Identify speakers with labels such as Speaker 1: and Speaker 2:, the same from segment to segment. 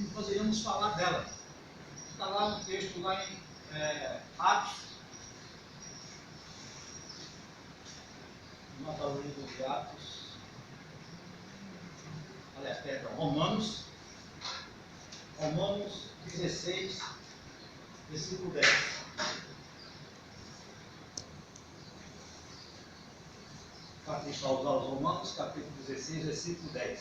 Speaker 1: que nós iremos falar dela. Está lá no texto, lá em Atos, nota o livro de Atos, aliás, perdão, Romanos 16, versículo 10. Carta aos Romanos, capítulo 16, versículo 10.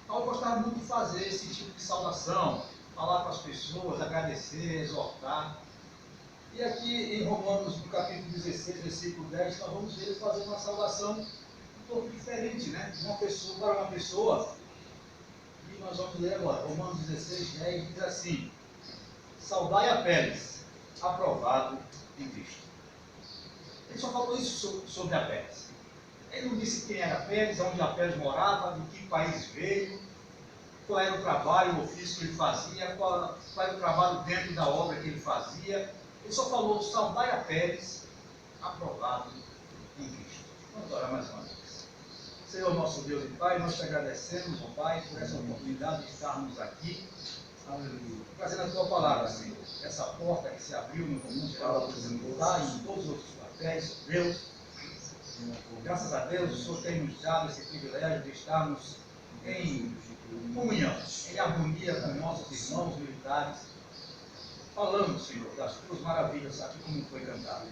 Speaker 1: Paulo gostava muito de fazer esse tipo de saudação, falar com as pessoas, agradecer, exortar. E aqui em Romanos, no capítulo 16, versículo 10, nós vamos ver ele fazer uma saudação um pouco diferente, né? Uma pessoa para uma pessoa. E nós vamos ler agora, Romanos 16, 10, diz assim: saudai a Péres, aprovado em Cristo. Ele só falou isso sobre a Péres. Ele não disse quem era Péres, onde a Péres morava, de que país veio, qual era o trabalho, o ofício que ele fazia, qual era o trabalho dentro da obra que ele fazia. Ele só falou, saudai a Péres, aprovado em Cristo. Vamos orar mais uma vez. Senhor nosso Deus e Pai, nós te agradecemos, ó Pai, por essa oportunidade de estarmos aqui, trazendo a tua palavra, Senhor. Essa porta que se abriu no comum geral da comunidade e em todos os outros papéis, Deus. Graças a Deus, o Senhor tem nos dado esse privilégio de estarmos em comunhão, em harmonia com nossos irmãos militares, falando, Senhor, das tuas maravilhas, aqui como foi cantado.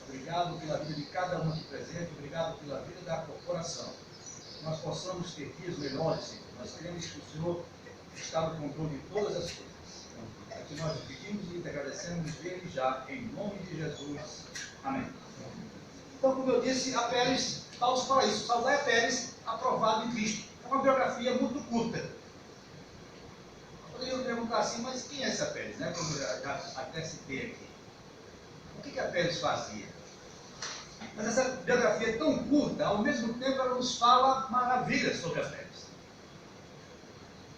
Speaker 1: Obrigado pela vida de cada um aqui presente, obrigado pela vida da corporação. Nós possamos ter dias melhores, Senhor. Nós queremos que o Senhor está no controle de todas as coisas. É que nós pedimos e te agradecemos dele já, em nome de Jesus. Amém. Então, como eu disse, a Péres, Paulo fala isso, saudai a Péres, aprovado em Cristo. É uma biografia muito curta. Poderia perguntar assim, mas quem é essa Péres, né? Como eu já até citei aqui. O que a Péres fazia? Mas essa biografia é tão curta, ao mesmo tempo ela nos fala maravilhas sobre a Péres.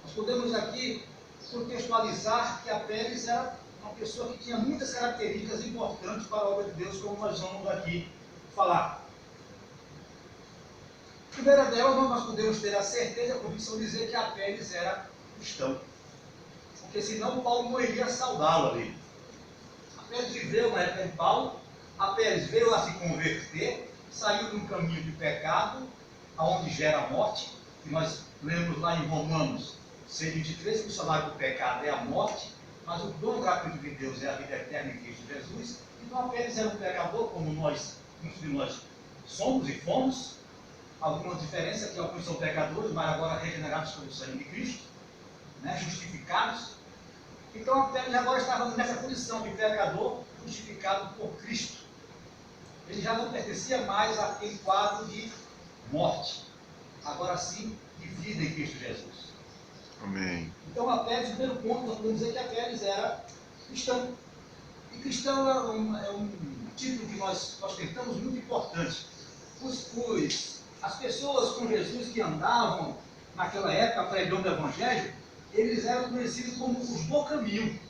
Speaker 1: Nós podemos aqui contextualizar que a Péres era uma pessoa que tinha muitas características importantes para a obra de Deus, como nós vamos aqui falar. A primeira delas, nós podemos ter a certeza, a convicção de dizer que a Péres era cristão. Porque senão Paulo não iria saudá-lo ali. A Péres viveu na época de Paulo, a Péres veio a se converter, saiu de um caminho de pecado, aonde gera a morte, que nós lemos lá em Romanos 6,23, que o salário do pecado é a morte, mas o dom gratuito de Deus é a vida eterna em Cristo Jesus. Então a Péres era um pecador, como muitos de nós somos e fomos. Alguma diferença que alguns são pecadores, mas agora regenerados pelo sangue de Cristo, né, justificados. Então a Péres agora estava nessa condição de pecador justificado por Cristo. Ele já não pertencia mais àquele quadro de morte, agora sim de vida em Cristo Jesus.
Speaker 2: Amém.
Speaker 1: Então a Péres, no primeiro ponto, nós podemos dizer que a Péres era cristão. E cristão é um título que nós tentamos muito importante. As pessoas com Jesus que andavam naquela época pregando o Evangelho, eles eram conhecidos como os do caminho.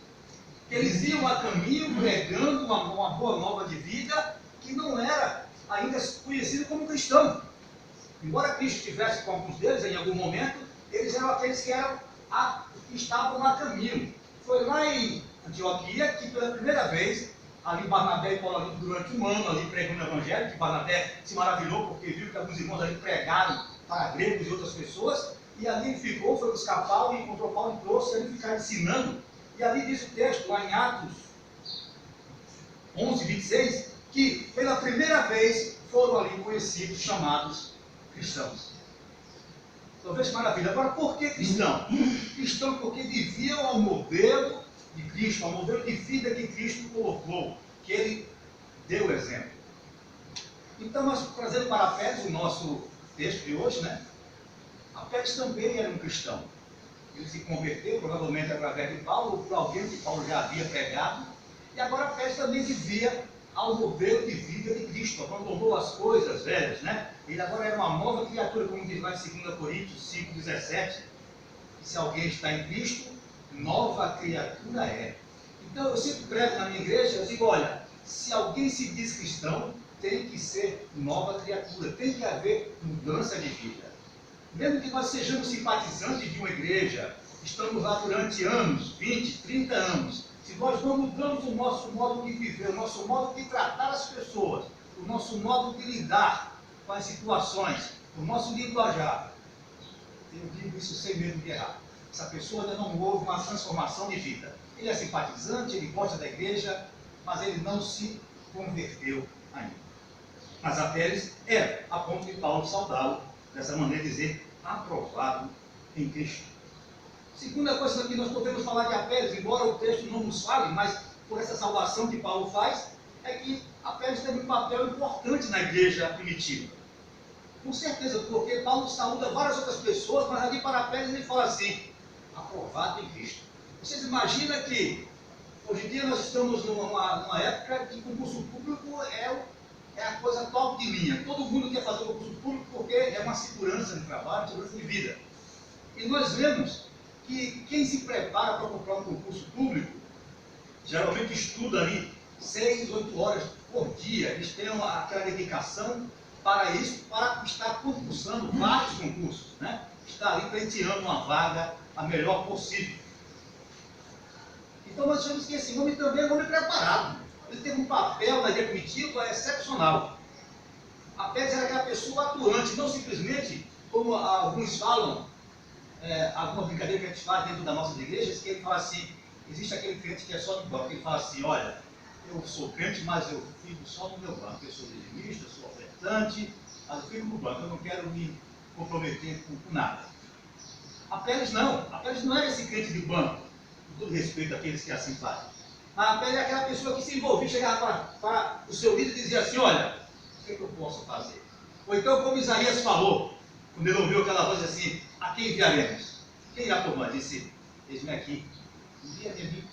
Speaker 1: Eles iam a caminho pregando uma boa nova de vida que não era ainda conhecido como cristão. Embora Cristo estivesse com alguns deles em algum momento, eles eram aqueles que estavam a caminho. Foi lá em Antioquia que pela primeira vez, ali Barnabé e Paulo ali, durante um ano ali pregando o Evangelho, que Barnabé se maravilhou porque viu que alguns irmãos ali pregaram para gregos e outras pessoas, e ali ele ficou, foi buscar Paulo e encontrou Paulo e trouxe ele ficar ensinando. E ali diz o texto, lá em Atos 11, 26, que pela primeira vez foram ali conhecidos, chamados cristãos. Então veja que maravilha. Agora, por que cristão? Cristão porque viviam ao modelo de Cristo, ao modelo de vida que Cristo colocou, que ele deu o exemplo. Então nós trazendo para a Péres o nosso texto de hoje, né? A Péres também era um cristão. Ele se converteu, provavelmente através de Paulo, ou por alguém que Paulo já havia pregado, e agora a Péres também vivia ao modelo de vida de Cristo, abandonou as coisas velhas, né? Ele agora era uma nova criatura, como diz lá em 2 Coríntios 5,17, se alguém está em Cristo, nova criatura é. Então eu sempre prego na minha igreja, eu digo, olha, se alguém se diz cristão, tem que ser nova criatura, tem que haver mudança de vida. Mesmo que nós sejamos simpatizantes de uma igreja, estamos lá durante anos, 20, 30 anos, se nós não mudamos o nosso modo de viver, o nosso modo de tratar as pessoas, o nosso modo de lidar com as situações, o nosso linguajar, eu digo isso sem medo de errar, essa pessoa ainda não houve uma transformação de vida. Ele é simpatizante, ele gosta da igreja, mas ele não se converteu ainda. Mas Apéles era, a ponto de Paulo saudá-lo, dessa maneira de dizer, aprovado em Cristo. Segunda coisa que nós podemos falar de Apéles, embora o texto não nos fale, mas por essa saudação que Paulo faz, é que Apéles teve um papel importante na igreja primitiva. Com certeza, porque Paulo saúda várias outras pessoas, mas ali para Apéles ele fala assim, aprovado em Cristo. Vocês imaginam que hoje em dia nós estamos numa época que o concurso público é a coisa top de linha. Todo mundo quer fazer o concurso público porque é uma segurança de trabalho, segurança de vida. E nós vemos que quem se prepara para comprar um concurso público, geralmente estuda ali 6, 8 horas por dia. Eles têm aquela dedicação para isso, para estar concursando vários concursos, né? Está ali pleiteando uma vaga a melhor possível. Então nós temos que esse homem também é um homem preparado. Ele teve um papel na igreja primitiva excepcional. Apéles era aquela pessoa atuante, não simplesmente, como alguns falam, alguma brincadeira que a gente faz dentro das nossas igrejas, que ele fala assim, existe aquele crente que é só de banco, ele fala assim, olha, eu sou crente, mas eu fico só no meu banco, eu sou dizimista, sou ofertante, mas eu fico no banco, eu não quero me comprometer com nada. Apéles não era esse crente de banco, com todo respeito àqueles que assim fazem. Mas Apéles é aquela pessoa que se envolvia, chegava para o seu líder e dizia assim, olha, o que eu posso fazer? Ou então, como Isaías falou, quando ele ouviu aquela voz assim, a quem enviaremos? Quem irá por nós? Disse, eis-me aqui, envia-me a mim.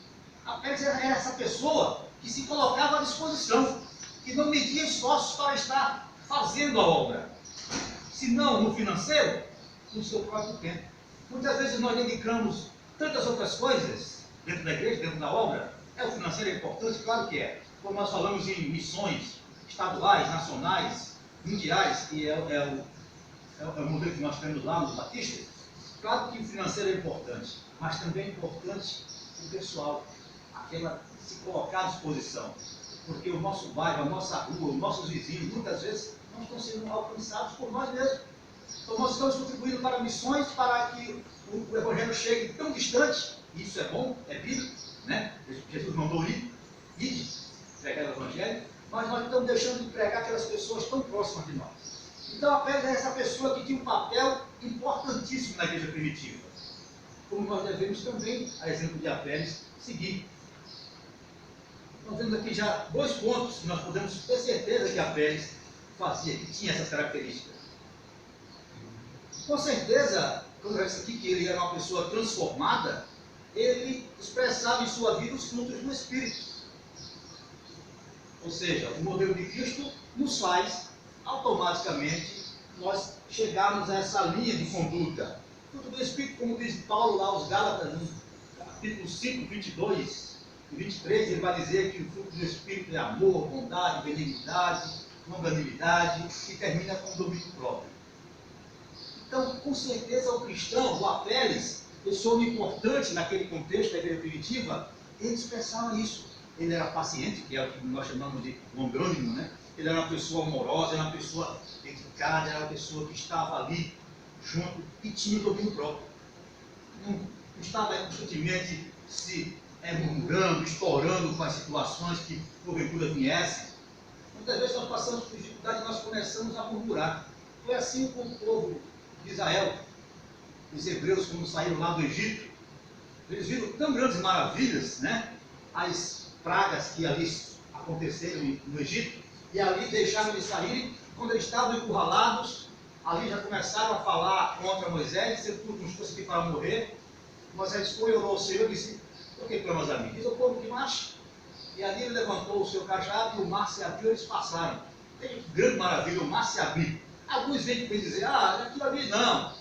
Speaker 1: Apéles era essa pessoa que se colocava à disposição, que não media esforços para estar fazendo a obra. Se não no financeiro, no seu próprio tempo. Muitas vezes nós dedicamos tantas outras coisas dentro da igreja, dentro da obra. O financeiro é importante? Claro que é. Quando nós falamos em missões estaduais, nacionais, mundiais, que é o modelo que nós temos lá nos batistas, claro que o financeiro é importante, mas também é importante o pessoal, aquela se colocar à disposição. Porque o nosso bairro, a nossa rua, os nossos vizinhos, muitas vezes não estão sendo alcançados por nós mesmos. Então nós estamos contribuindo para missões, para que o Evangelho chegue tão distante, e isso é bom, é bíblico, né? Jesus mandou ir, pregar o Evangelho, mas nós estamos deixando de pregar aquelas pessoas tão próximas de nós. Então Apéles é essa pessoa que tinha um papel importantíssimo na igreja primitiva, como nós devemos também, a exemplo de Apéles, seguir. Nós temos aqui já 2 pontos que nós podemos ter certeza que Apéles fazia, que tinha essas características. Com certeza, quando eu disse aqui que ele era uma pessoa transformada, ele expressava em sua vida os frutos do Espírito. Ou seja, o modelo de Cristo nos faz, automaticamente, nós chegarmos a essa linha de conduta. Fruto do Espírito, como diz Paulo lá aos Gálatas, no capítulo 5, 22 e 23, ele vai dizer que o fruto do Espírito é amor, bondade, benignidade, longanimidade, e termina com o domínio próprio. Então, com certeza, o cristão, o Apéles, esse homem importante naquele contexto da igreja primitiva, ele expressava isso. Ele era paciente, que é o que nós chamamos de longânimo, né? Ele era uma pessoa amorosa, era uma pessoa dedicada, era uma pessoa que estava ali junto e tinha o domínio próprio. Não estava constantemente se murmurando, estourando com as situações que porventura viessem. Muitas vezes nós passamos por dificuldade e nós começamos a murmurar. Foi assim com o povo de Israel, os hebreus, quando saíram lá do Egito, eles viram tão grandes maravilhas, né? As pragas que ali aconteceram no Egito, e ali deixaram eles saírem. Quando eles estavam encurralados, ali já começaram a falar contra Moisés, dizendo tudo como se fosse aqui para morrer. Moisés foi, orou ao Senhor e disse, por que clamas a mim? Diz o povo que marcha. E ali ele levantou o seu cajado e o mar se abriu e eles passaram. Tem grande maravilha, o mar se abriu. Alguns vêm dizer, aquilo ali não,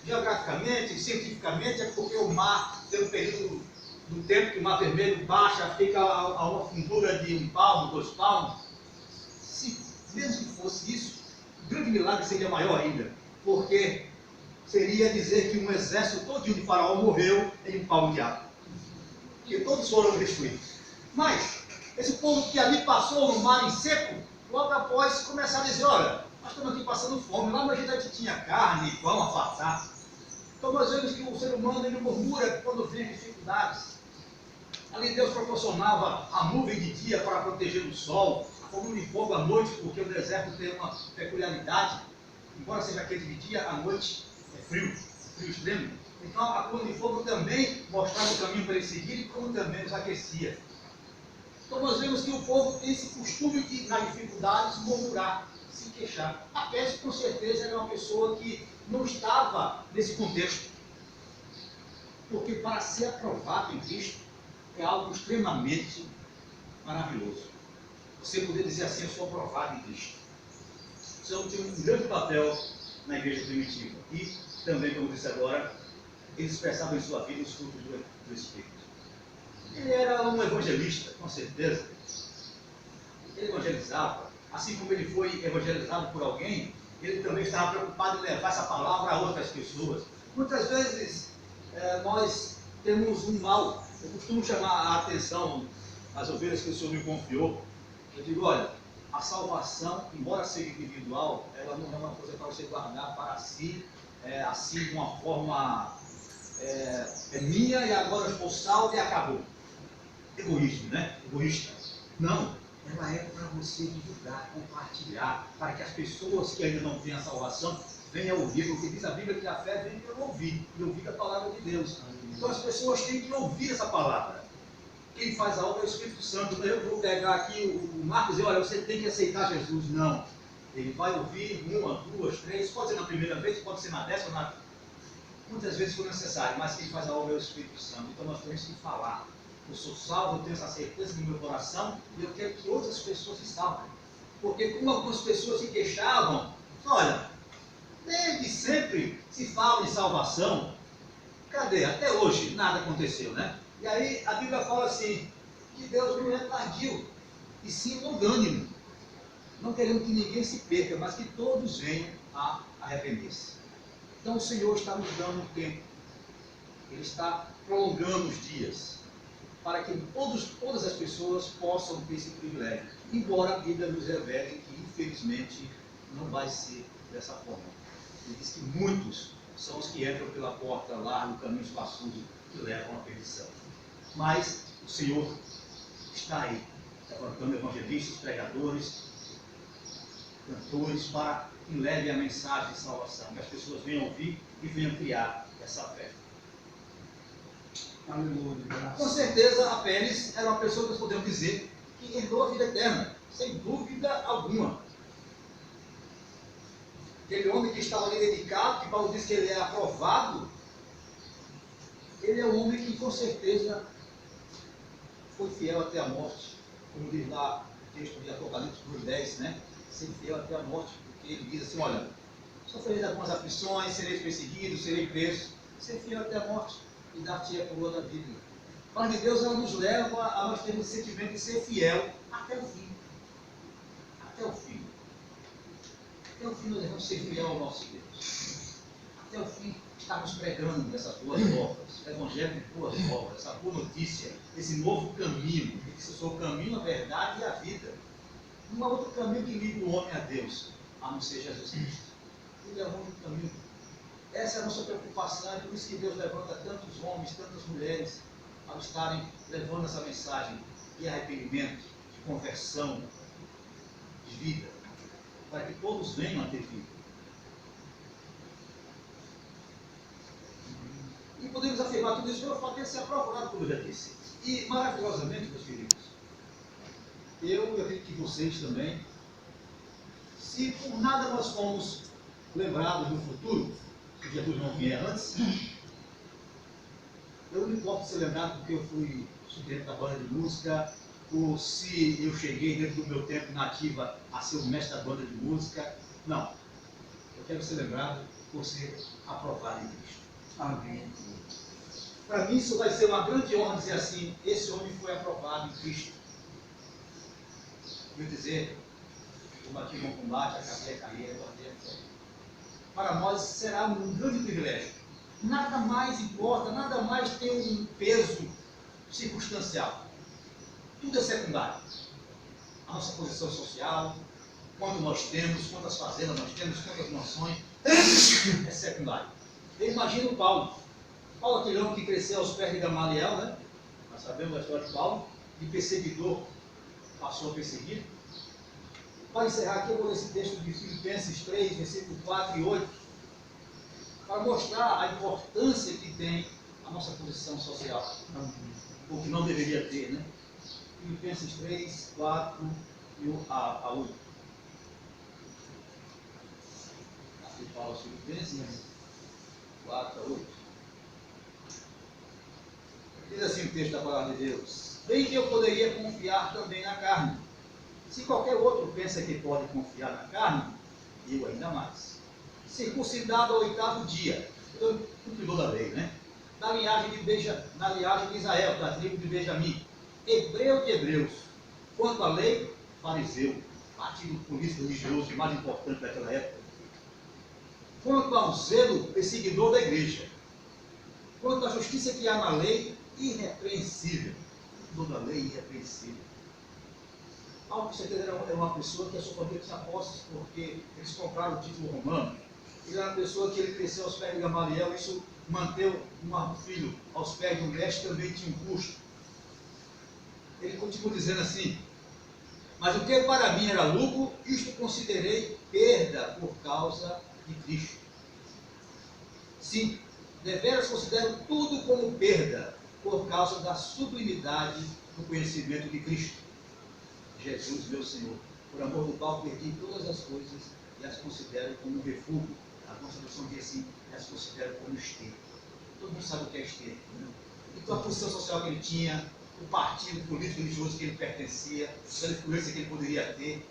Speaker 1: geograficamente, cientificamente, é porque o mar tem um período do tempo que o mar vermelho baixa, fica a uma fundura de 1 palmo, 2 palmos. Se mesmo que fosse isso, o grande milagre seria maior ainda, porque seria dizer que um exército todinho de Faraó morreu em um palmo de água. Que todos foram destruídos. Mas, esse povo que ali passou no mar em seco, logo após começar a dizer, olha, nós estamos aqui passando fome, lá no Egito a gente tinha carne, pão a fartar. Então nós vemos que o ser humano ele murmura quando vem dificuldades. Ali Deus proporcionava a nuvem de dia para proteger do sol, a coluna de fogo à noite, porque o deserto tem uma peculiaridade. Embora seja quente de dia, à noite é frio extremo. Então a coluna de fogo também mostrava o caminho para ele seguir, como também os aquecia. Então nós vemos que o povo tem esse costume de, nas dificuldades, murmurar, se queixar. A Pérez, com certeza, era uma pessoa que não estava nesse contexto. Porque para ser aprovado em Cristo é algo extremamente maravilhoso. Você poder dizer assim, eu sou aprovado em Cristo. Isso tem um grande papel na igreja primitiva. E também, como disse agora, eles expressavam em sua vida os frutos do Espírito. Ele era um evangelista, com certeza. Ele evangelizava. Assim como ele foi evangelizado por alguém, ele também estava preocupado em levar essa palavra a outras pessoas. Muitas vezes nós temos um mal. Eu costumo chamar a atenção às ovelhas que o Senhor me confiou. Eu digo, olha, a salvação, embora seja individual, ela não é uma coisa para você guardar para si, assim de uma forma minha e agora eu estou salvo e acabou. Egoísmo, né? Egoísta. Não. Ela é para você divulgar, compartilhar, para que as pessoas que ainda não têm a salvação venham ouvir, porque diz a Bíblia que a fé vem pelo ouvir, e ouvir a palavra de Deus. Então as pessoas têm que ouvir essa palavra. Quem faz a obra é o Espírito Santo. Eu vou pegar aqui o Marcos e dizer, olha, você tem que aceitar Jesus. Não. Ele vai ouvir uma, duas, três, pode ser na primeira vez, pode ser na 10ª, muitas vezes for necessário, mas quem faz a obra é o Espírito Santo. Então nós temos que falar. Eu sou salvo, eu tenho essa certeza no meu coração e eu quero que outras pessoas se salvem. Porque como algumas pessoas se queixavam, olha, desde sempre se fala em salvação, cadê? Até hoje nada aconteceu, né? E aí a Bíblia fala assim, que Deus não é tardio, e sim longânimo, não querendo que ninguém se perca, mas que todos venham a arrepender-se. Então o Senhor está nos dando um tempo, Ele está prolongando os dias, para que todas as pessoas possam ter esse privilégio. Embora a Bíblia nos revele que, infelizmente, não vai ser dessa forma. Ele diz que muitos são os que entram pela porta larga, o caminho espaçoso, que levam à perdição. Mas o Senhor está aí, levantando evangelistas, pregadores, cantores, para que levem a mensagem de salvação, que as pessoas venham ouvir e venham criar essa fé.
Speaker 2: Aleluia.
Speaker 1: Com certeza a Pérez era uma pessoa que nós podemos dizer que herdou a vida eterna, sem dúvida alguma. Aquele homem que estava ali dedicado, que Paulo diz que ele é aprovado, ele é um homem que com certeza foi fiel até a morte, como diz lá o texto de Apocalipse 10, né? Ser fiel até a morte, porque ele diz assim, olha, sofrerei algumas aflições, serei perseguido, serei preso, ser fiel até a morte e dar-te a coroa da vida. A palavra de Deus ela nos leva a nós termos o sentimento de ser fiel até o fim. Até o fim. Até o fim nós devemos ser fiel ao nosso Deus. Até o fim estamos pregando essas boas obras, o Evangelho de boas obras, essa boa notícia, esse novo caminho, que diz, eu sou o caminho, a verdade e a vida. Não há outro caminho que liga o homem a Deus, a não ser Jesus Cristo. Ele é o único caminho. Essa é a nossa preocupação, é por isso que Deus levanta tantos homens, tantas mulheres, ao estarem levando essa mensagem de arrependimento, de conversão, de vida, para que todos venham a ter vida. E podemos afirmar tudo isso pelo fato de ser aprovado, como eu já disse. E, maravilhosamente, meus queridos, eu acredito que vocês também, se por nada nós fomos lembrados no futuro, se Jesus não vier antes, eu não importo ser lembrado porque eu fui sujeito da banda de música, ou se eu cheguei dentro do meu tempo nativa a ser o mestre da banda de música. Não. Eu quero ser lembrado por ser aprovado em Cristo.
Speaker 2: Amém.
Speaker 1: Para mim isso vai ser uma grande honra dizer assim, esse homem foi aprovado em Cristo. Eu dizer, combati o bom combate, acabei a carreira, guardei a fé. para nós será um grande privilégio. Nada mais importa, nada mais tem um peso circunstancial. Tudo é secundário. A nossa posição social, quanto nós temos, quantas fazendas nós temos, quantas nações, é secundário. Eu imagino Paulo. Paulo, aquele homem que cresceu aos pés de Gamaliel, né? Nós sabemos a história de Paulo, de perseguidor, passou a perseguir. Para encerrar aqui, eu vou ler esse texto de Filipenses 3, versículo 4 e 8, para mostrar a importância que tem a nossa posição social, o que não deveria ter, né? Filipenses 3, 4 a 8. Aqui fala os Filipenses 4 a 8. Diz assim o texto da palavra de Deus: bem que eu poderia confiar também na carne. Se qualquer outro pensa que pode confiar na carne, eu ainda mais. Circuncidado ao 8º dia, cumpridor da lei, né? Na linhagem de Israel, da tribo de Benjamim, hebreu de hebreus. Quanto à lei, fariseu, partido político religioso mais importante daquela época. Quanto ao zelo, perseguidor da igreja. Quanto à justiça que há na lei, irrepreensível. Toda a lei irrepreensível. Paulo, com certeza, era uma pessoa que a sua família tinha posses, porque eles compraram o título romano. Ele era uma pessoa que ele cresceu aos pés de Gamaliel, isso manteve um filho aos pés de um mestre, também tinha um custo. Ele continua dizendo assim: mas o que para mim era lucro, isto considerei perda por causa de Cristo. Sim, deveras considero tudo como perda por causa da sublimidade do conhecimento de Cristo, Jesus, meu Senhor, por amor do qual perdi todas as coisas e as considero como refúgio. A Constituição diz assim: as considero como esteio. Todo mundo sabe o que é esteio, né? Então a posição social que ele tinha, o partido político religioso que ele pertencia, a influência que ele poderia ter,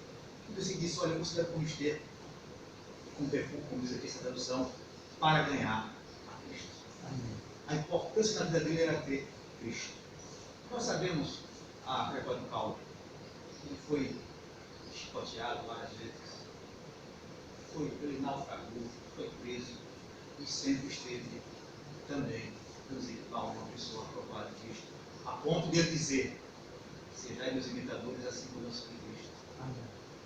Speaker 1: tudo isso ele disse: olha, eu considero como esteio, como refúgio, como diz aqui essa tradução, para ganhar a Cristo. A importância na vida dele era ter Cristo. Nós sabemos a trajetória de Paulo. Ele foi chicoteado várias vezes, ele naufragou, foi preso e sempre esteve também Paulo, uma pessoa aprovada de Cristo, a ponto de ele dizer: sejais meus imitadores, assim como eu sou de Cristo.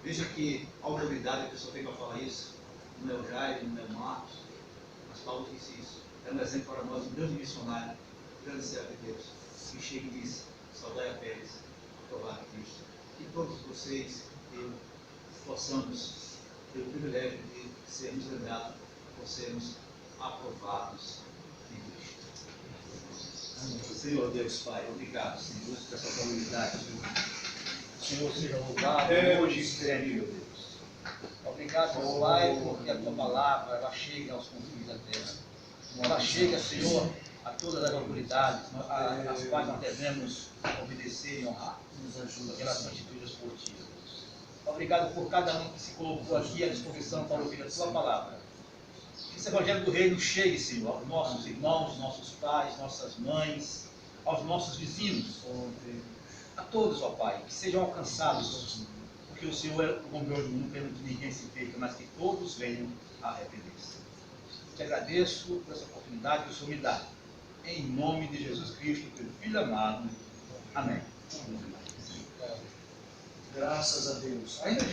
Speaker 1: Veja que a autoridade, a pessoa tem para falar isso, não é o Jair, não é o Marcos, mas Paulo disse isso. É um exemplo para nós, um grande missionário, grande servo de Deus, que chega e diz: saudai a Pérez, aprovado de Cristo. Que todos vocês, eu, possamos ter o privilégio de sermos lembrados, por sermos aprovados em Cristo. Senhor Deus Pai, obrigado, Senhor, por essa comunidade. Senhor, seja louvado hoje e sempre, meu Deus. Obrigado, Pai, porque a tua palavra ela chega aos confins da terra. Ela chega, Senhor, a todas as autoridades, as quais nós devemos obedecer e honrar, pelas atitudes esportivas. Obrigado por cada um que se colocou aqui à disposição para ouvir a tua palavra. Que esse Evangelho do Reino chegue, Senhor, aos nossos irmãos, nossos pais, nossas mães, aos nossos vizinhos, a todos, ó Pai, que sejam alcançados, porque o Senhor é o bom do mundo, querendo que ninguém se perca, mas que todos venham a arrepender-se. Te agradeço por essa oportunidade que o Senhor me dá. Em nome de Jesus Cristo, teu Filho amado. Amém. Graças a Deus. Ainda